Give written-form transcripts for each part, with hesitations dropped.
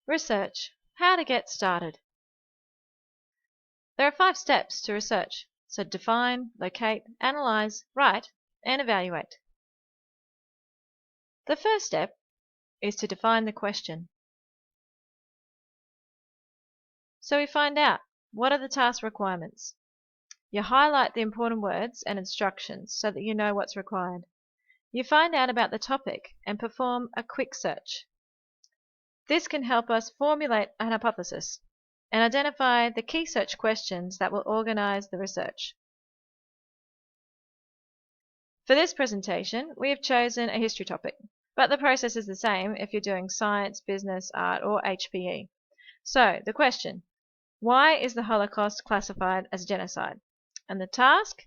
Research. How to get started. There are 5 steps to research. So define, locate, analyze, write, and evaluate. The first step is to define the question. So we find out, what are the task requirements? You highlight the important words and instructions so that you know what's required. You find out about the topic and perform a quick search. This can help us formulate an hypothesis and identify the key search questions that will organize the research. For this presentation, we have chosen a history topic, but the process is the same if you're doing science, business, art, or HPE. So, the question, why is the Holocaust classified as genocide? And the task?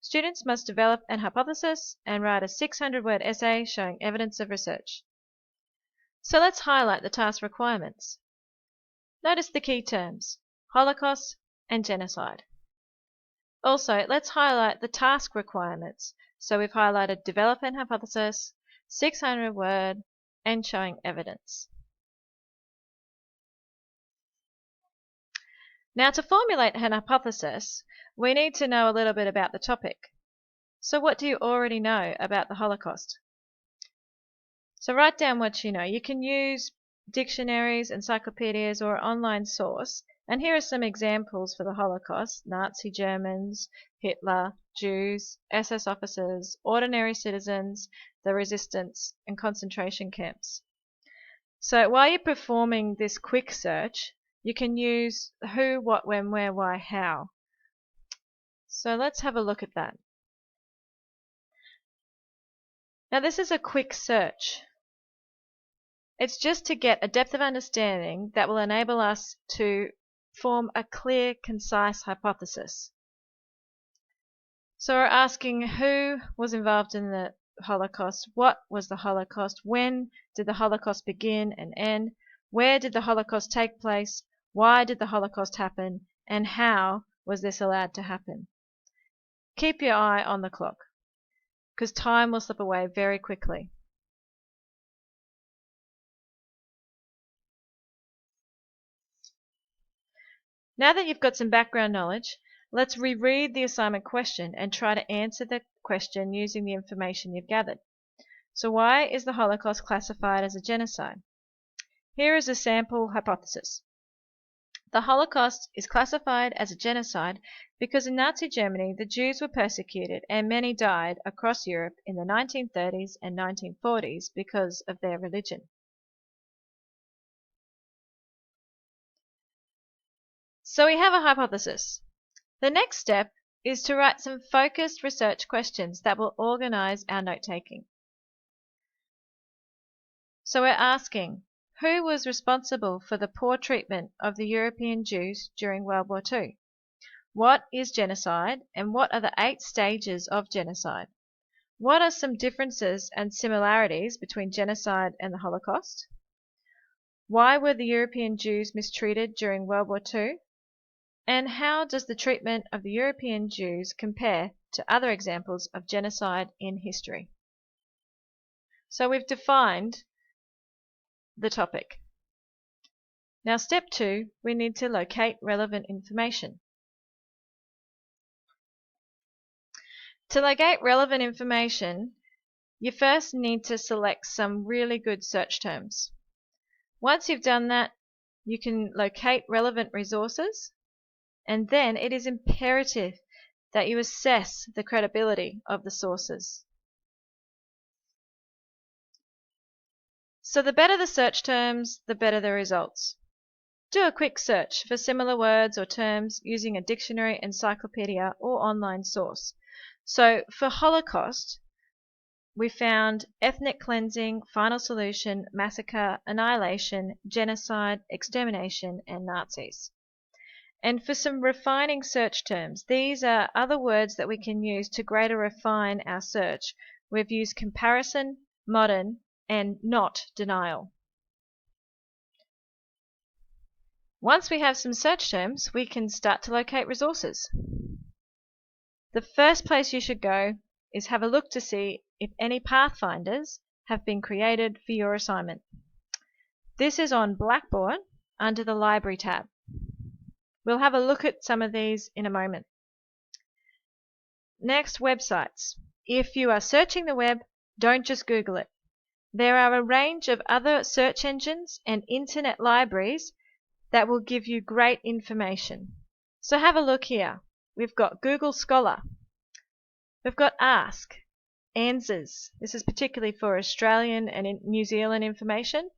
Students must develop an hypothesis and write a 600-word essay showing evidence of research. So let's highlight the task requirements. Notice the key terms, Holocaust and genocide. Also, let's highlight the task requirements. So we've highlighted develop an hypothesis, 600-word, and showing evidence. Now, to formulate an hypothesis, we need to know a little bit about the topic. So what do you already know about the Holocaust? So write down what you know. You can use dictionaries, encyclopedias, or online source. And here are some examples for the Holocaust: Nazi Germans, Hitler, Jews, SS officers, ordinary citizens, the resistance, and concentration camps. So while you're performing this quick search, you can use who, what, when, where, why, how. So let's have a look at that. Now this is a quick search. It's just to get a depth of understanding that will enable us to form a clear, concise hypothesis. So we're asking who was involved in the Holocaust, what was the Holocaust, when did the Holocaust begin and end, where did the Holocaust take place, why did the Holocaust happen, and how was this allowed to happen. Keep your eye on the clock, because time will slip away very quickly. Now that you've got some background knowledge, let's reread the assignment question and try to answer the question using the information you've gathered. So why is the Holocaust classified as a genocide? Here is a sample hypothesis. The Holocaust is classified as a genocide because in Nazi Germany the Jews were persecuted and many died across Europe in the 1930s and 1940s because of their religion. So we have a hypothesis. The next step is to write some focused research questions that will organize our note-taking. So we're asking, who was responsible for the poor treatment of the European Jews during World War II? What is genocide, and what are the 8 stages of genocide? What are some differences and similarities between genocide and the Holocaust? Why were the European Jews mistreated during World War II? And how does the treatment of the European Jews compare to other examples of genocide in history? So we've defined the topic. Now step 2, we need to locate relevant information. To locate relevant information, you first need to select some really good search terms. Once you've done that, you can locate relevant resources, and then it is imperative that you assess the credibility of the sources. So the better the search terms, the better the results. Do a quick search for similar words or terms using a dictionary, encyclopedia, or online source. So for Holocaust, we found ethnic cleansing, final solution, massacre, annihilation, genocide, extermination, and Nazis. And for some refining search terms, these are other words that we can use to greater refine our search. We've used comparison, modern, and not denial. Once we have some search terms, we can start to locate resources. The first place you should go is have a look to see if any pathfinders have been created for your assignment. This is on Blackboard under the Library tab. We'll have a look at some of these in a moment. Next, websites. If you are searching the web, don't just Google it. There are a range of other search engines and internet libraries that will give you great information. So have a look here. We've got Google Scholar. We've got Ask, Answers. This is particularly for Australian and New Zealand information.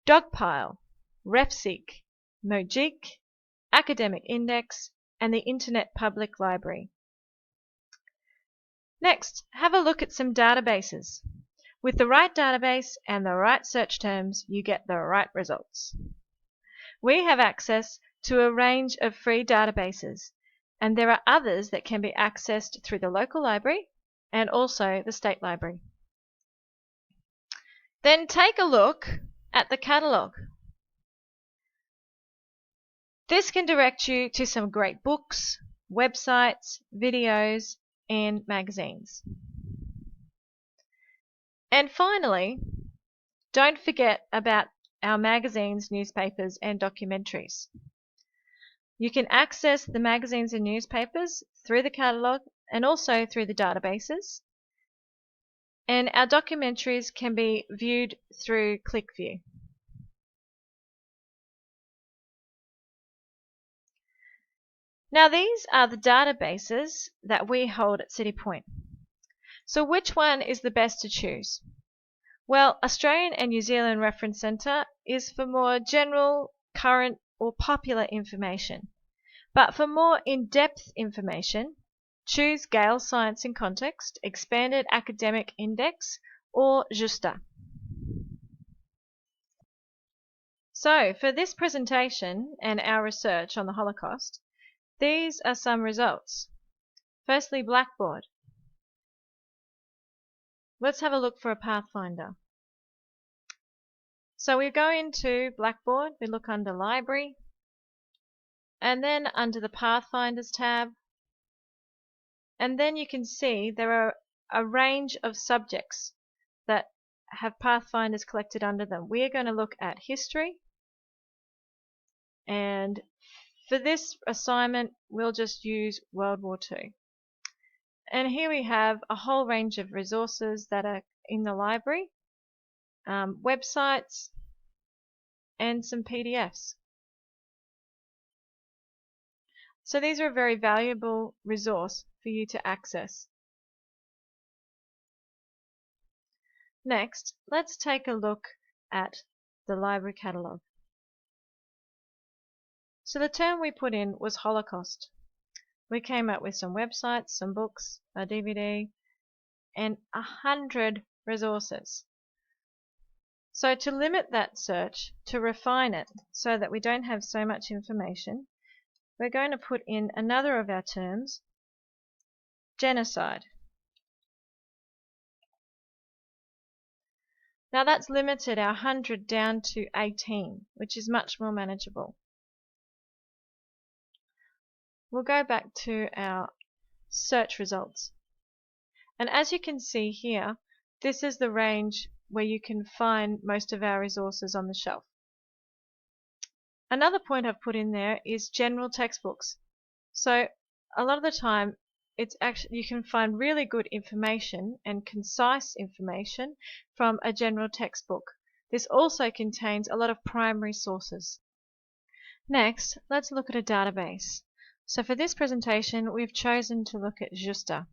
Dogpile, RefSeek, Mojik, Academic Index, and the Internet Public Library. Next, have a look at some databases. With the right database and the right search terms, you get the right results. We have access to a range of free databases, and there are others that can be accessed through the local library and also the state library. Then take a look at the catalogue. This can direct you to some great books, websites, videos, and magazines. And finally, don't forget about our magazines, newspapers, and documentaries. You can access the magazines and newspapers through the catalogue and also through the databases. And our documentaries can be viewed through ClickView. Now these are the databases that we hold at City Point. So which one is the best to choose? Well, Australian and New Zealand Reference Centre is for more general, current or popular information. But for more in-depth information, choose Gale Science in Context, Expanded Academic Index or Justa. So for this presentation and our research on the Holocaust, these are some results. Firstly, Blackboard. Let's have a look for a pathfinder. So we go into Blackboard, we look under Library, and then under the Pathfinders tab, and then you can see there are a range of subjects that have pathfinders collected under them. We are going to look at history, and for this assignment we'll just use World War II. And here we have a whole range of resources that are in the library, websites, and some PDFs. So these are a very valuable resource for you to access. Next, let's take a look at the library catalogue. So the term we put in was Holocaust. We came up with some websites, some books, a DVD, and 100 resources. So to limit that search, to refine it so that we don't have so much information, we're going to put in another of our terms, genocide. Now that's limited our 100 down to 18, which is much more manageable. We'll go back to our search results. And as you can see here, this is the range where you can find most of our resources on the shelf. Another point I've put in there is general textbooks. So a lot of the time it's actually you can find really good information and concise information from a general textbook. This also contains a lot of primary sources. Next, let's look at a database. So for this presentation we've chosen to look at Justa.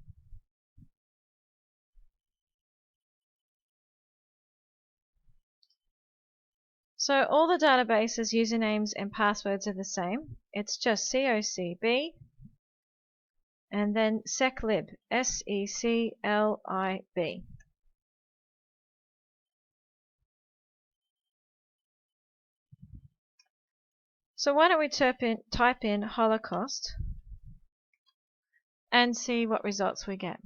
So all the databases, usernames and passwords are the same. It's just COCB and then seclib, SECLIB. So why don't we type in Holocaust and see what results we get.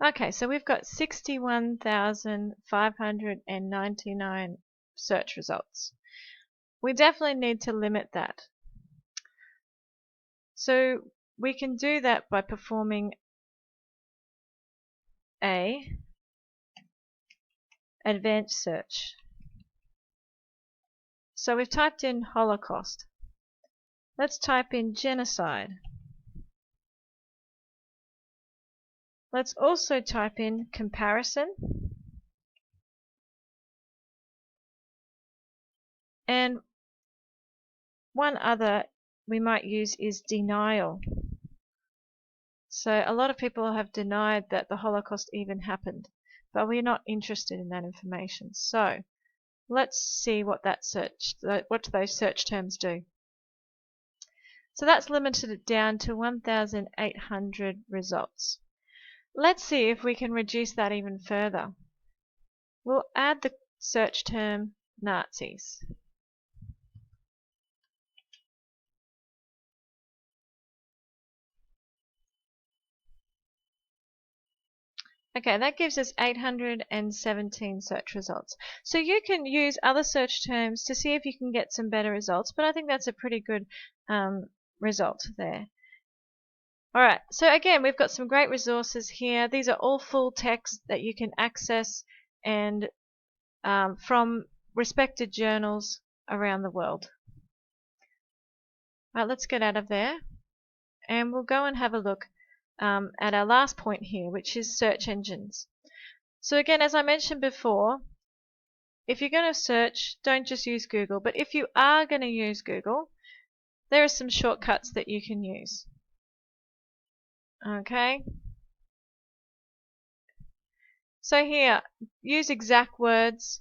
Okay, so we've got 61,599 search results. We definitely need to limit that. So we can do that by performing a advanced search. So we've typed in Holocaust. Let's type in genocide. Let's also type in comparison. And one other we might use is denial. So a lot of people have denied that the Holocaust even happened, but we're not interested in that information. So let's see what those search terms do. So that's limited it down to 1,800 results. Let's see if we can reduce that even further. We'll add the search term Nazis. Okay, that gives us 817 search results. So you can use other search terms to see if you can get some better results, but I think that's a pretty good result there. Alright, so again, we've got some great resources here. These are all full text that you can access and from respected journals around the world. Alright, let's get out of there and we'll go and have a look at our last point here, which is search engines. So again, as I mentioned before, if you're going to search, don't just use Google, but if you are going to use Google, there are some shortcuts that you can use. Okay, so here, use exact words,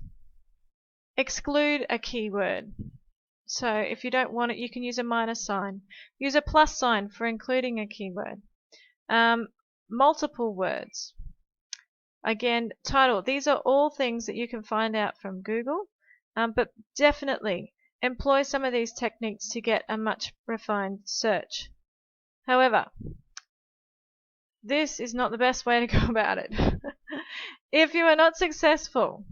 exclude a keyword. So if you don't want it, you can use a minus sign. Use a plus sign for including a keyword. Multiple words. Again, title. These are all things that you can find out from Google, but definitely employ some of these techniques to get a much refined search. However, this is not the best way to go about it. If you are not successful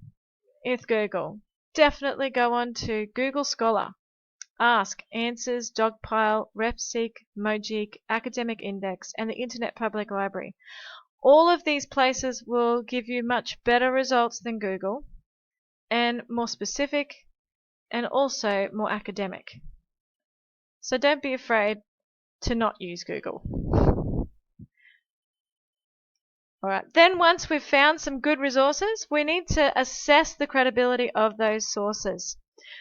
with Google, definitely go on to Google Scholar. Ask, Answers, Dogpile, RefSeek, Mojeek, Academic Index, and the Internet Public Library. All of these places will give you much better results than Google, and more specific, and also more academic. So don't be afraid to not use Google. Alright, then once we've found some good resources, we need to assess the credibility of those sources.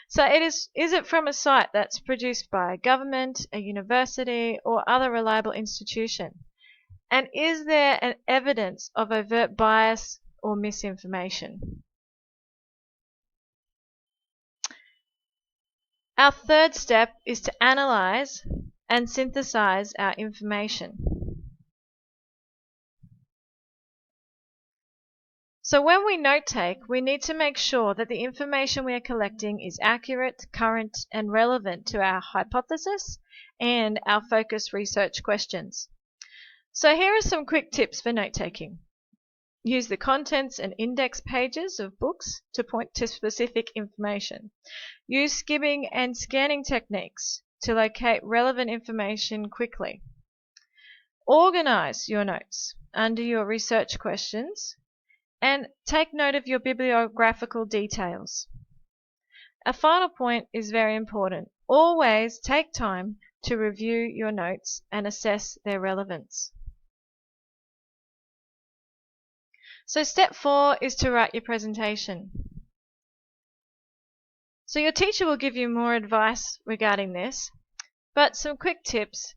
So is it from a site that's produced by a government, a university, or other reliable institution? And is there an evidence of overt bias or misinformation? Our third step is to analyze and synthesize our information. So when we note take, we need to make sure that the information we are collecting is accurate, current, and relevant to our hypothesis and our focus research questions. So here are some quick tips for note taking. Use the contents and index pages of books to point to specific information. Use skimming and scanning techniques to locate relevant information quickly. Organize your notes under your research questions and take note of your bibliographical details. A final point is very important. Always take time to review your notes and assess their relevance. So step 4 is to write your presentation. So your teacher will give you more advice regarding this, but some quick tips.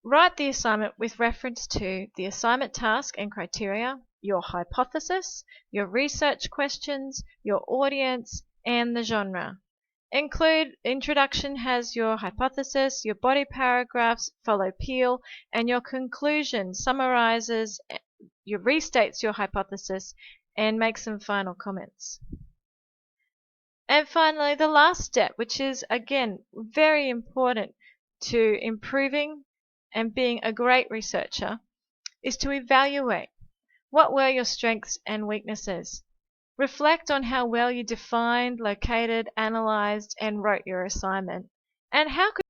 Write the assignment with reference to the assignment task and criteria, your hypothesis, your research questions, your audience, and the genre. Introduction has your hypothesis, your body paragraphs follow Peel, and your conclusion summarizes, restates your hypothesis, and makes some final comments. And finally, the last step, which is again very important to improving and being a great researcher, is to evaluate. What were your strengths and weaknesses? Reflect on how well you defined, located, analyzed, and wrote your assignment. And how could